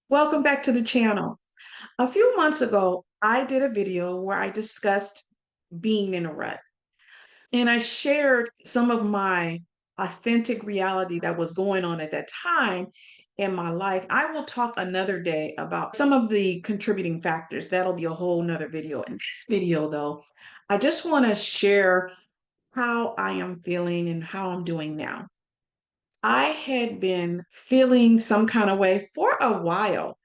Welcome back to the channel. A few months ago, I did a video where I discussed being in a rut and I shared some of my authentic reality that was going on at that time in my life. I will talk another day about some of the contributing factors. That'll be a whole nother video. In this video, though, I just want to share how I am feeling and how I'm doing now. I had been feeling some kind of way for a while.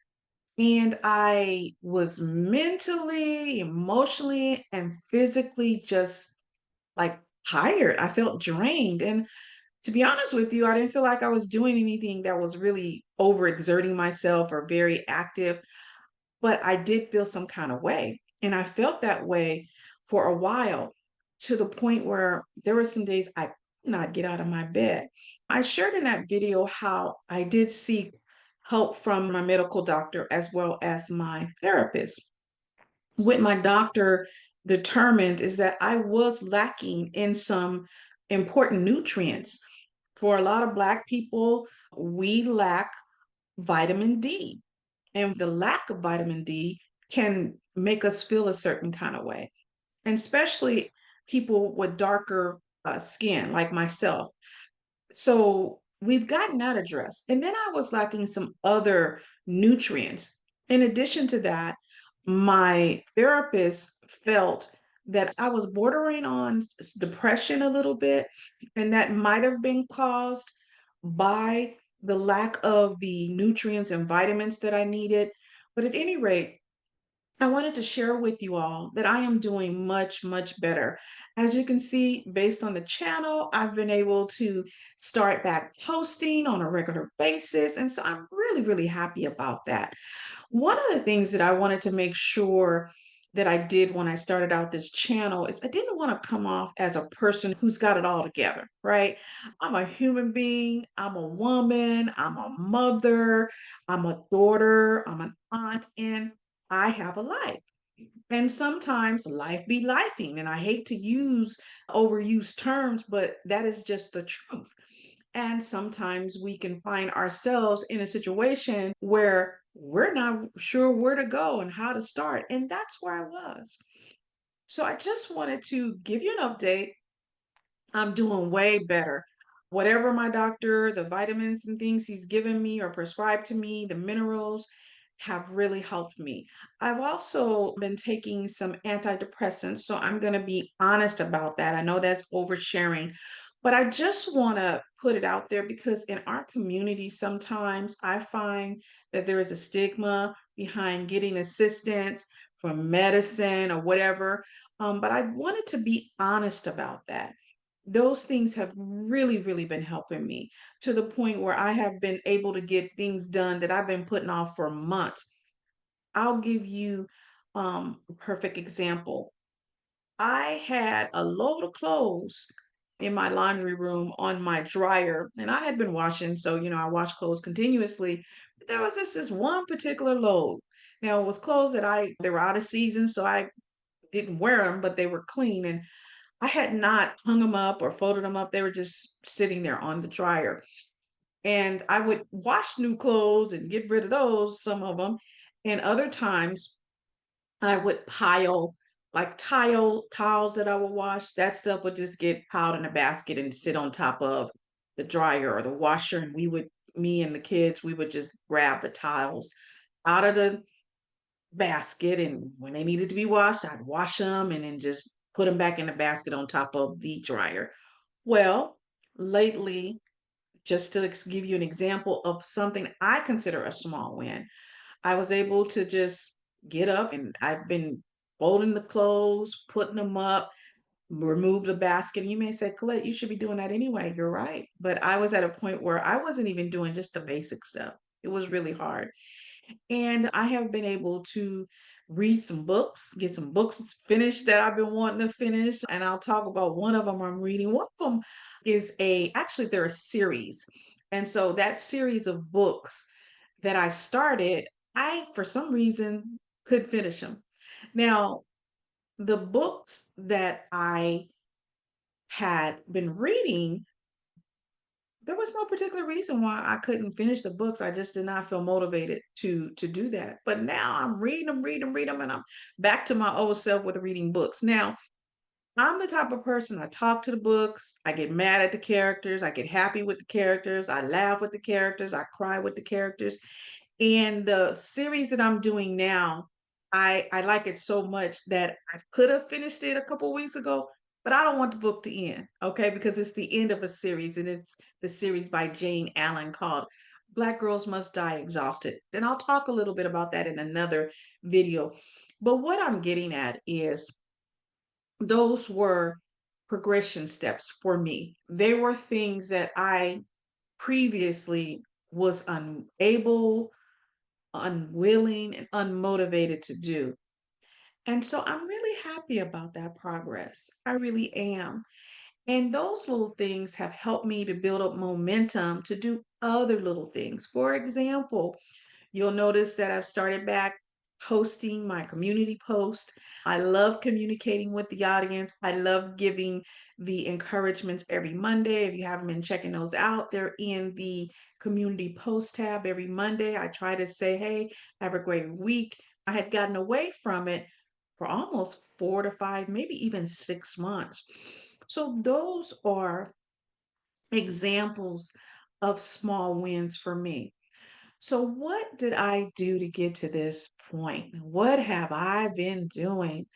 And I was mentally, emotionally, and physically just like tired. I felt drained. And to be honest with you, I didn't feel like I was doing anything that was really overexerting myself or very active, but I did feel some kind of way. And I felt that way for a while to the point where there were some days I could not get out of my bed. I shared in that video how I did seek help from my medical doctor as well as my therapist. What my doctor determined is that I was lacking in some important nutrients. For a lot of Black people, we lack vitamin D. And the lack of vitamin D can make us feel a certain kind of way. And especially people with darker skin, like myself. So we've gotten that addressed. And then I was lacking some other nutrients. In addition to that, my therapist felt that I was bordering on depression a little bit, and that might have been caused by the lack of the nutrients and vitamins that I needed. But at any rate, I wanted to share with you all that I am doing much, much better. As you can see, based on the channel, I've been able to start back posting on a regular basis. And so I'm really, really happy about that. One of the things that I wanted to make sure that I did when I started out this channel is I didn't want to come off as a person who's got it all together, right? I'm a human being, I'm a woman, I'm a mother, I'm a daughter, I'm an aunt, and I have a life. And sometimes life be lifing. And I hate to use overused terms, but that is just the truth. And sometimes we can find ourselves in a situation where we're not sure where to go and how to start. And that's where I was. So I just wanted to give you an update. I'm doing way better. Whatever my doctor, the vitamins and things he's given me or prescribed to me, the minerals have really helped me. I've also been taking some antidepressants, so I'm going to be honest about that. I know that's oversharing, but I just want to put it out there because in our community, sometimes I find that there is a stigma behind getting assistance from medicine or whatever. But I wanted to be honest about that. Those things have really, really been helping me to the point where I have been able to get things done that I've been putting off for months. I'll give you a perfect example. I had a load of clothes in my laundry room on my dryer, and I had been washing, so I wash clothes continuously. But there was this one particular load. Now it was clothes that they were out of season, so I didn't wear them, but they were clean, and I had not hung them up or folded them up. They were just sitting there on the dryer. And I would wash new clothes and get rid of those, some of them. And other times I would pile like towels that I would wash. That stuff would just get piled in a basket and sit on top of the dryer or the washer. And me and the kids, we would just grab the towels out of the basket. And when they needed to be washed, I'd wash them and then just put them back in the basket on top of the dryer. Well, lately, just to give you an example of something I consider a small win, I was able to just get up and I've been folding the clothes, putting them up, remove the basket. And you may say, Colette, you should be doing that anyway. You're right. But I was at a point where I wasn't even doing just the basic stuff. It was really hard. And I have been able to read some books, get some books finished that I've been wanting to finish. And I'll talk about one of them I'm reading. One of them is actually, they're a series. And so that series of books that I started, I, for some reason, could finish them. Now, the books that I had been reading There was no particular reason why I couldn't finish the books. I just did not feel motivated to do that. But now I'm reading them, reading them, reading them, and I'm back to my old self with reading books. Now, I'm the type of person, I talk to the books, I get mad at the characters, I get happy with the characters, I laugh with the characters, I cry with the characters. And the series that I'm doing now, I like it so much that I could have finished it a couple weeks ago, but I don't want the book to end, okay? Because it's the end of a series, and it's the series by Jane Allen called Black Girls Must Die Exhausted. And I'll talk a little bit about that in another video. But what I'm getting at is those were progression steps for me. They were things that I previously was unable, unwilling, and unmotivated to do. And so I'm really happy about that progress. I really am. And those little things have helped me to build up momentum to do other little things. For example, you'll notice that I've started back hosting my community post. I love communicating with the audience. I love giving the encouragements every Monday. If you haven't been checking those out, they're in the community post tab every Monday. I try to say, hey, have a great week. I had gotten away from it for almost 4 to 5, maybe even 6 months. So those are examples of small wins for me. So, what did I do to get to this point? What have I been doing?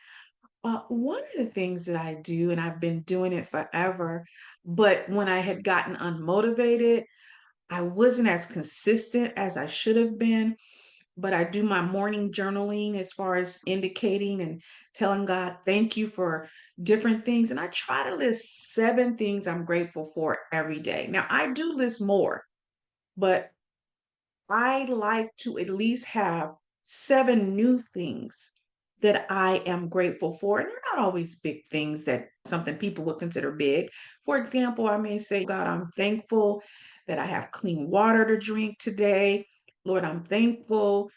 One of the things that I do, and I've been doing it forever, but when I had gotten unmotivated, I wasn't as consistent as I should have been. But I do my morning journaling as far as indicating and telling God, thank you for different things. And I try to list 7 things I'm grateful for every day. Now, I do list more, but I like to at least have 7 new things that I am grateful for. And they're not always big things that something people would consider big. For example, I may say, God, I'm thankful that I have clean water to drink today. Lord, I'm thankful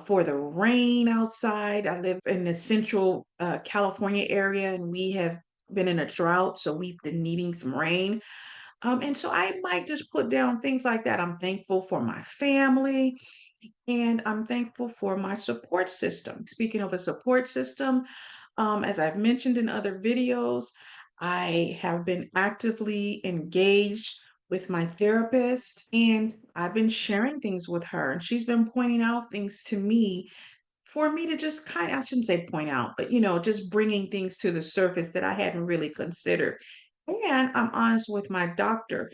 for the rain outside. I live in the central California area and we have been in a drought, so we've been needing some rain. And so I might just put down things like that. I'm thankful for my family and I'm thankful for my support system. Speaking of a support system, as I've mentioned in other videos, I have been actively engaged with my therapist and I've been sharing things with her and she's been pointing out things to me for me to just kind of, I shouldn't say point out, but just bringing things to the surface that I hadn't really considered. And I'm honest with my doctor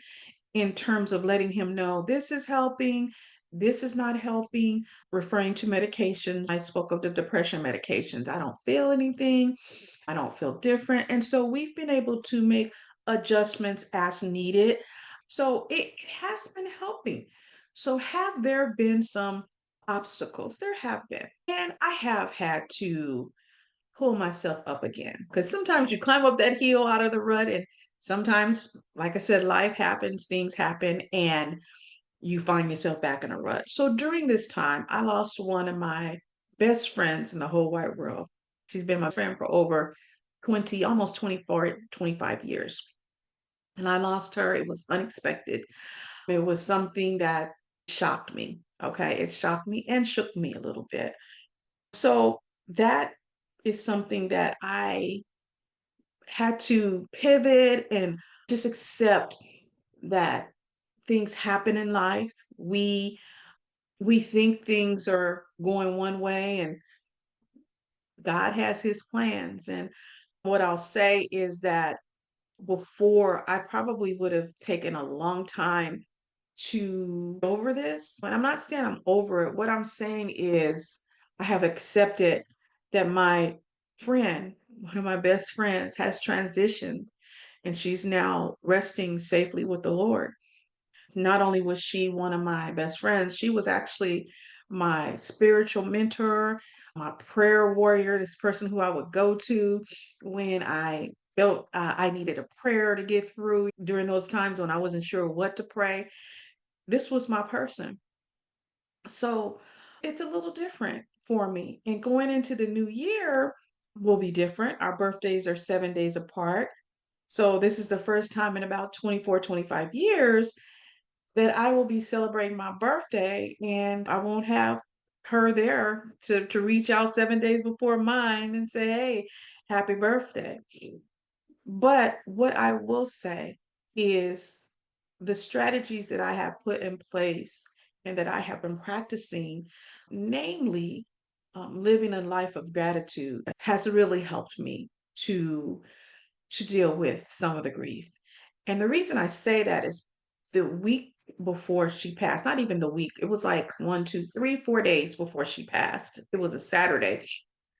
in terms of letting him know this is helping, this is not helping, referring to medications. I spoke of the depression medications. I don't feel anything, I don't feel different. And so we've been able to make adjustments as needed. So it has been helping. So, have there been some obstacles? There have been. And I have had to pull myself up again. Because sometimes you climb up that hill out of the rut, and sometimes, like I said, life happens, things happen, and you find yourself back in a rut. So during this time, I lost one of my best friends in the whole wide world. She's been my friend for over 20, almost 24, 25 years. And I lost her. It was unexpected. It was something that shocked me. Okay. It shocked me and shook me a little bit. So that is something that I had to pivot and just accept that things happen in life. We think things are going one way and God has his plans. And what I'll say is that before I probably would have taken a long time to over this. And I'm not saying I'm over it. What I'm saying is I have accepted that my friend, one of my best friends, has transitioned and she's now resting safely with the Lord. Not only was she one of my best friends, she was actually my spiritual mentor, my prayer warrior, this person who I would go to when I felt I needed a prayer to get through during those times when I wasn't sure what to pray. This was my person. So it's a little different for me. And going into the new year will be different. Our birthdays are 7 days apart. So this is the first time in about 24, 25 years that I will be celebrating my birthday and I won't have her there to reach out 7 days before mine and say, hey, happy birthday. But what I will say is the strategies that I have put in place and that I have been practicing, namely living a life of gratitude, has really helped me to to deal with some of the grief. And the reason I say that is the week before she passed, not even the week, it was like 1, 2, 3, 4 days before she passed. It was a Saturday.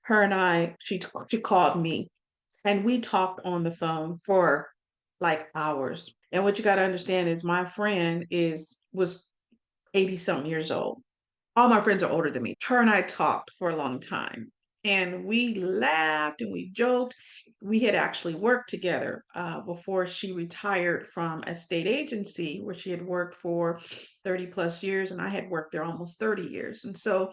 Her and she called me and we talked on the phone for like hours. And what you got to understand is my friend was 80 something years old. All my friends are older than me. Her and I talked for a long time and we laughed and we joked. We had actually worked together before she retired from a state agency where she had worked for 30 plus years, and I had worked there almost 30 years. And so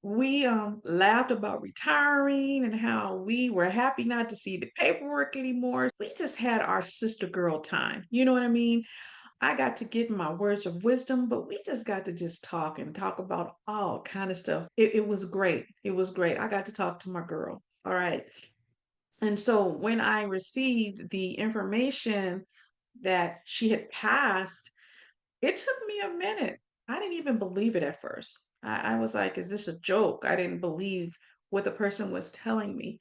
we laughed about retiring and how we were happy not to see the paperwork anymore. We just had our sister girl time. You know what I mean? I got to give my words of wisdom, but we just got to just talk and talk about all kind of stuff. It was great. It was great. I got to talk to my girl. All right. And so when I received the information that she had passed, it took me a minute. I didn't even believe it at first. I was like, is this a joke? I didn't believe what the person was telling me.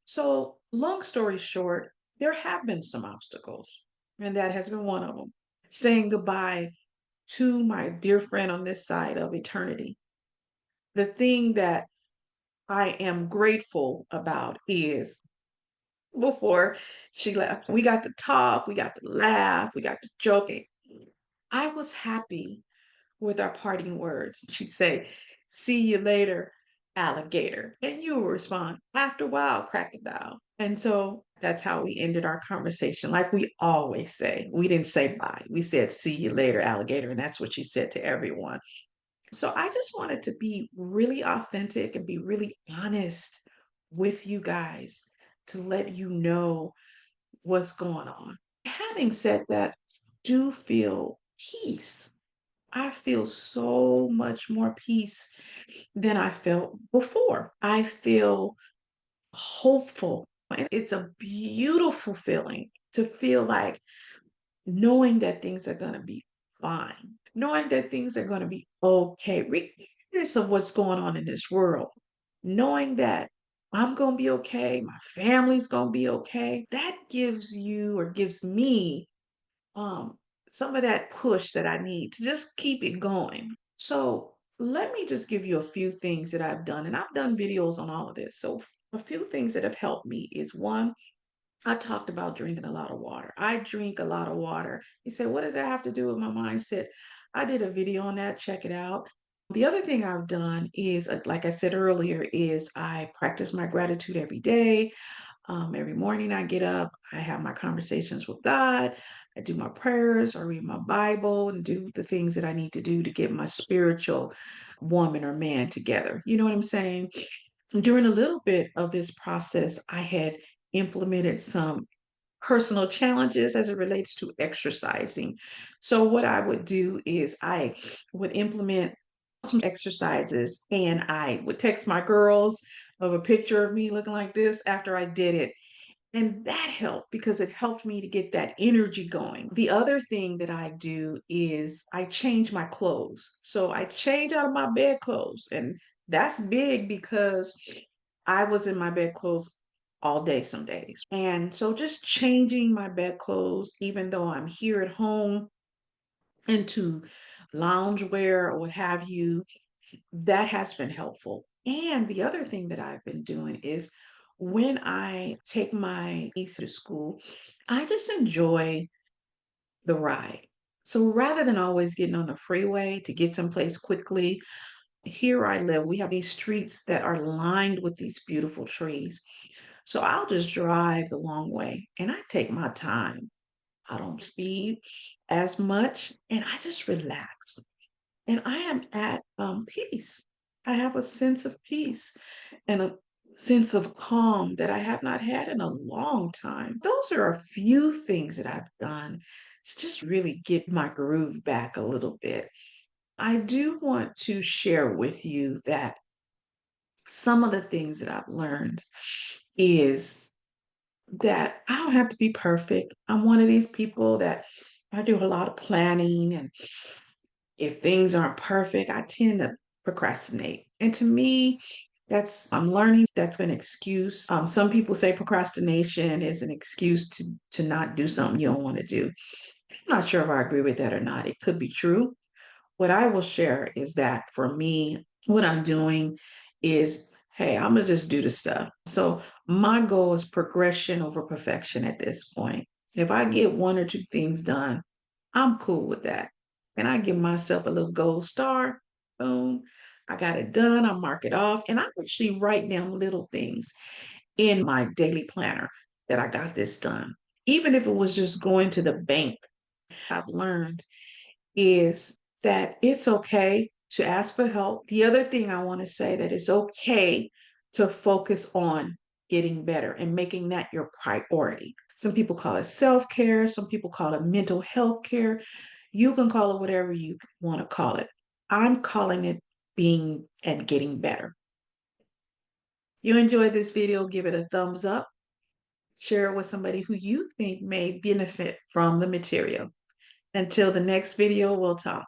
So, long story short, there have been some obstacles, and that has been one of them. Saying goodbye to my dear friend on this side of eternity. The thing that I am grateful about is before she left, we got to talk, we got to laugh, we got to joke. I was happy with our parting words. She'd say, see you later, alligator. And you would respond, after a while, crocodile. And so that's how we ended our conversation. Like we always say, we didn't say bye. We said, see you later, alligator. And that's what she said to everyone. So I just wanted to be really authentic and be really honest with you guys to let you know what's going on. Having said that, do feel peace. I feel so much more peace than I felt before. I feel hopeful. And it's a beautiful feeling to feel like knowing that things are going to be fine, knowing that things are going to be okay, regardless of what's going on in this world, knowing that I'm going to be okay, my family's going to be okay. That gives you or gives me um, some of that push that I need to just keep it going. So let me just give you a few things that I've done, and I've done videos on all of this. So a few things that have helped me is one, I talked about drinking a lot of water. I drink a lot of water. You say, what does that have to do with my mindset? I did a video on that. Check it out. The other thing I've done is, like I said earlier, is I practice my gratitude every day. Every morning I get up, I have my conversations with God, I do my prayers, I read my Bible, and do the things that I need to do to get my spiritual woman or man together. You know what I'm saying? During a little bit of this process, I had implemented some personal challenges as it relates to exercising. So, what I would do is I would implement some exercises and I would text my girls of a picture of me looking like this after I did it. And that helped because it helped me to get that energy going. The other thing that I do is I change my clothes. So I change out of my bed clothes. And that's big because I was in my bed clothes all day some days. And so just changing my bed clothes, even though I'm here at home, into loungewear or what have you, that has been helpful. And the other thing that I've been doing is when I take my niece to school, I just enjoy the ride. So rather than always getting on the freeway to get someplace quickly, here I live, we have these streets that are lined with these beautiful trees. So I'll just drive the long way and I take my time. I don't speed as much and I just relax and I am at peace. I have a sense of peace and a sense of calm that I have not had in a long time. Those are a few things that I've done to just really get my groove back a little bit. I do want to share with you that some of the things that I've learned is that I don't have to be perfect. I'm one of these people that I do a lot of planning, and if things aren't perfect, I tend to procrastinate. And to me, I'm learning that's an excuse. Some people say procrastination is an excuse to not do something you don't want to do. I'm not sure if I agree with that or not. It could be true. What I will share is that for me, what I'm doing is, hey, I'm gonna just do the stuff. So my goal is progression over perfection at this point. If I get one or two things done, I'm cool with that. And I give myself a little gold star. Boom. I got it done. I mark it off. And I actually write down little things in my daily planner that I got this done. Even if it was just going to the bank, I've learned is that it's okay to ask for help. The other thing I want to say that it's okay to focus on getting better and making that your priority. Some people call it self-care, some people call it mental health care. You can call it whatever you want to call it. I'm calling it being and getting better. You enjoyed this video, give it a thumbs up, share it with somebody who you think may benefit from the material. Until the next video, we'll talk.